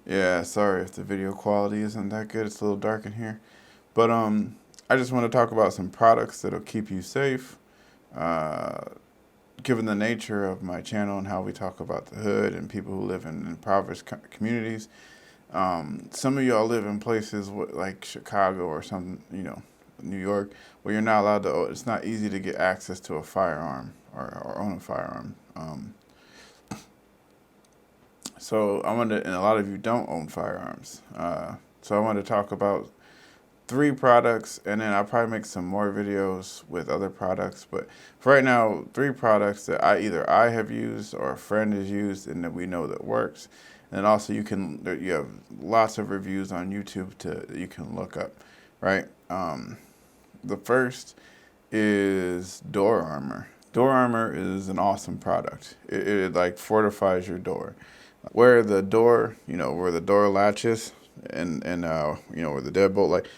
Yeah, sorry if the video quality isn't that good. It's a little dark in here. But I just want to talk about some products that'll keep you safe. Uh, Given the nature of my channel and how we talk about the hood and people who live in impoverished communities, some of y'all live in places like Chicago or some, New York, where you're not allowed to. It's not easy to get access to a firearm or own a firearm. So I wanted, and a lot of you don't own firearms. So I wanted to talk about three products, and then I'll probably make some more videos with other products. But for right now, three products that either I have used or a friend has used, and that we know that works. And also, you have lots of reviews on YouTube that you can look up, right? The first is door armor. Door armor is an awesome product. It like fortifies your door. Where the door latches and where the deadbolt, like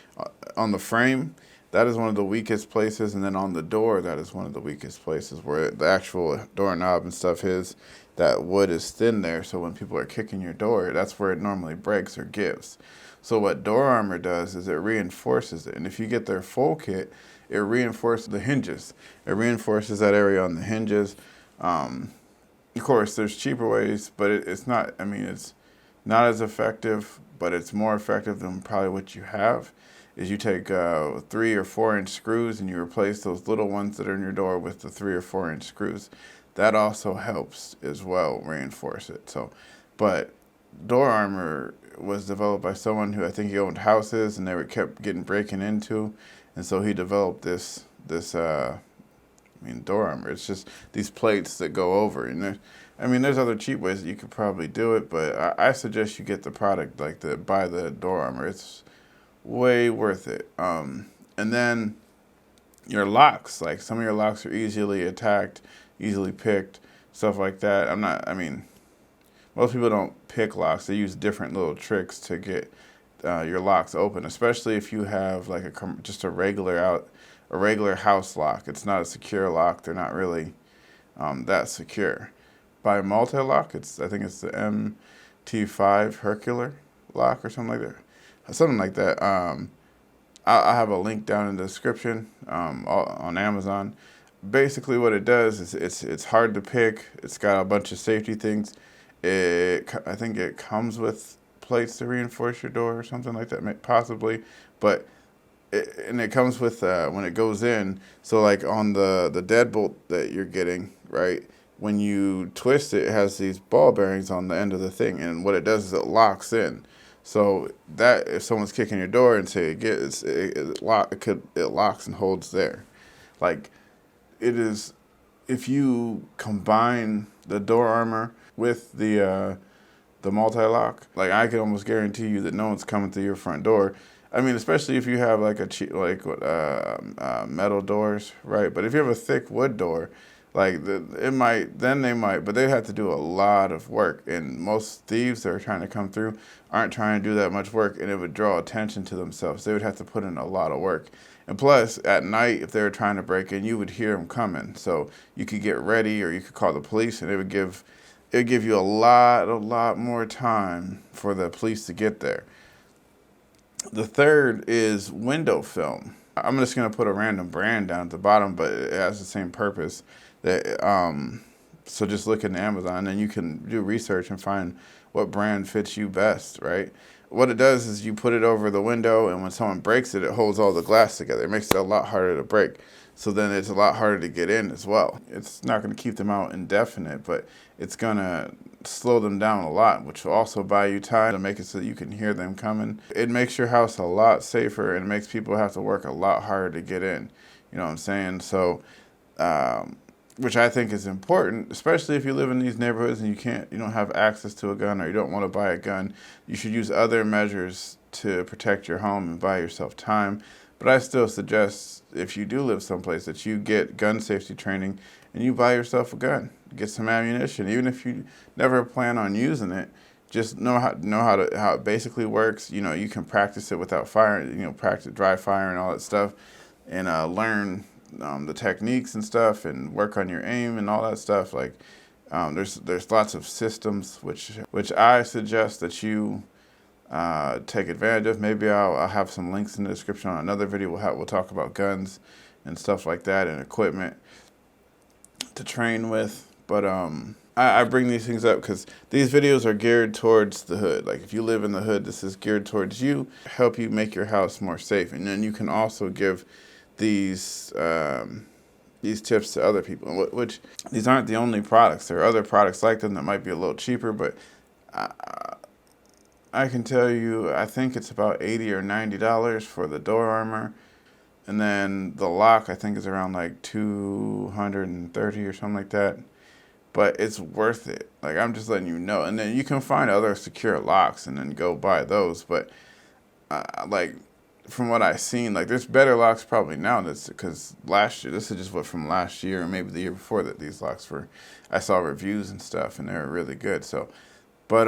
on the frame, that is one of the weakest places, and then on the door, that is one of the weakest places where the actual doorknob and stuff is. That wood is thin there, so when people are kicking your door, that's where it normally breaks or gives. So what door armor does is it reinforces it, and if you get their full kit, it reinforces the hinges. It reinforces that area on the hinges. Of course, there's cheaper ways, but it's not. I mean, it's not as effective, but it's more effective than probably what you have. Is you take 3 or 4 inch screws and you replace those little ones that are in your door with the 3 or 4 inch screws. That also helps as well reinforce it. So, but door armor was developed by someone who I think he owned houses and they were kept getting breaking into, and so he developed this door armor. It's just these plates that go over, and there's other cheap ways that you could probably do it, but I suggest you get the product buy the door armor. It's way worth it. And then your locks, like some of your locks are easily attacked, easily picked, stuff like that. Most people don't pick locks. They use different little tricks to get your locks open, especially if you have like just a regular house lock. It's not a secure lock. They're not really that secure. By Mul-T-Lock, I think it's the MT5 Hercular lock or something like that. Something like that. I have a link down in the description on Amazon. Basically, what it does is it's hard to pick. It's got a bunch of safety things. I think it comes with plates to reinforce your door or something like that, possibly. But it comes with when it goes in. So like on the deadbolt that you're getting, right? When you twist it, it has these ball bearings on the end of the thing, and what it does is it locks in. So that if someone's kicking your door and say it locks and holds there. Like it is, if you combine the door armor with the Mul-T-Lock, like I can almost guarantee you that no one's coming through your front door. Especially if you have like metal doors, right? But if you have a thick wood door, they might, but they have to do a lot of work. And most thieves that are trying to come through aren't trying to do that much work, and it would draw attention to themselves. They would have to put in a lot of work. And plus, at night, if they were trying to break in, you would hear them coming. So you could get ready, or you could call the police, and it would give you a lot more time for the police to get there. The third is window film. I'm just gonna put a random brand down at the bottom, but it has the same purpose. So just look in Amazon, and you can do research and find what brand fits you best, right? What it does is you put it over the window, and when someone breaks it, it holds all the glass together. It makes it a lot harder to break. So then it's a lot harder to get in as well. It's not going to keep them out indefinite, but it's going to slow them down a lot, which will also buy you time to make it so that you can hear them coming. It makes your house a lot safer, and it makes people have to work a lot harder to get in. You know what I'm saying? So, which I think is important, especially if you live in these neighborhoods and you don't have access to a gun, or you don't want to buy a gun. You should use other measures to protect your home and buy yourself time. But I still suggest, if you do live someplace, that you get gun safety training and you buy yourself a gun, get some ammunition. Even if you never plan on using it, just know how it basically works. You can practice it without firing. Practice dry fire and all that stuff, and learn the techniques and stuff, and work on your aim and all that stuff. There's lots of systems which I suggest that you take advantage of. Maybe I'll have some links in the description on another video. We'll talk about guns and stuff like that and equipment to train with. But I bring these things up because these videos are geared towards the hood. Like if you live in the hood, this is geared towards you, help you make your house more safe. And then you can also give these tips to other people, which these aren't the only products. There are other products like them that might be a little cheaper, but I can tell you, I think it's about $80 or $90 for the door armor. And then the lock, I think, is around like $230 or something like that. But it's worth it. Like, I'm just letting you know. And then you can find other secure locks and then go buy those. But, like, from what I've seen, like, there's better locks probably now. That's because last year, this is just what from last year or maybe the year before that these locks were. I saw reviews and stuff, and they were really good. So, but,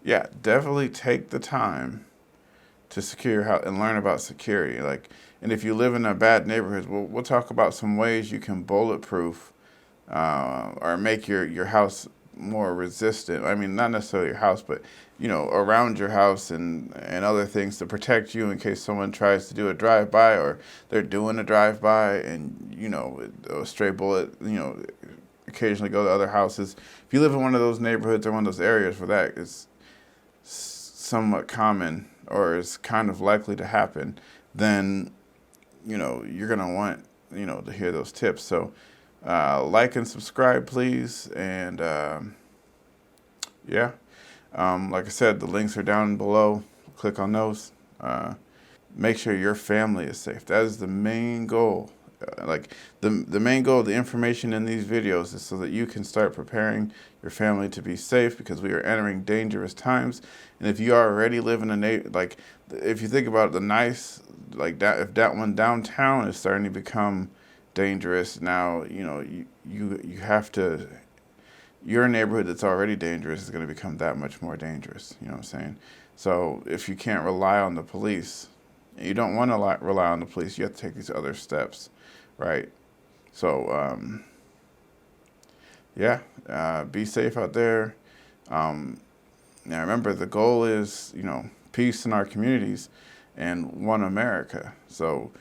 yeah, definitely take the time to secure your house and learn about security. Like, and if you live in a bad neighborhood, we'll talk about some ways you can bulletproof or make your house more resistant. I mean, not necessarily your house, but you know, around your house and other things to protect you in case someone tries to do a drive-by or they're doing a drive-by and you know a stray bullet, you know, occasionally go to other houses. If you live in one of those neighborhoods or one of those areas where that is somewhat common or is kind of likely to happen, then you know you're gonna want to hear those tips. So like and subscribe, please, and yeah, like I said, the links are down below. Click on those. Make sure your family is safe. That is the main goal. Like the main goal of the information in these videos is so that you can start preparing your family to be safe, because we are entering dangerous times. And if you already live in like if you think about it, the nice, like that, if that one downtown is starting to become dangerous now, you have to, your neighborhood that's already dangerous is going to become that much more dangerous. You know what I'm saying? So if you can't rely on the police, you don't want to rely on the police, you have to take these other steps, right? So yeah, be safe out there. Now remember, the goal is peace in our communities and one America. So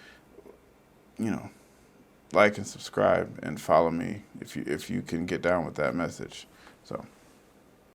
like and subscribe and follow me if you can get down with that message. So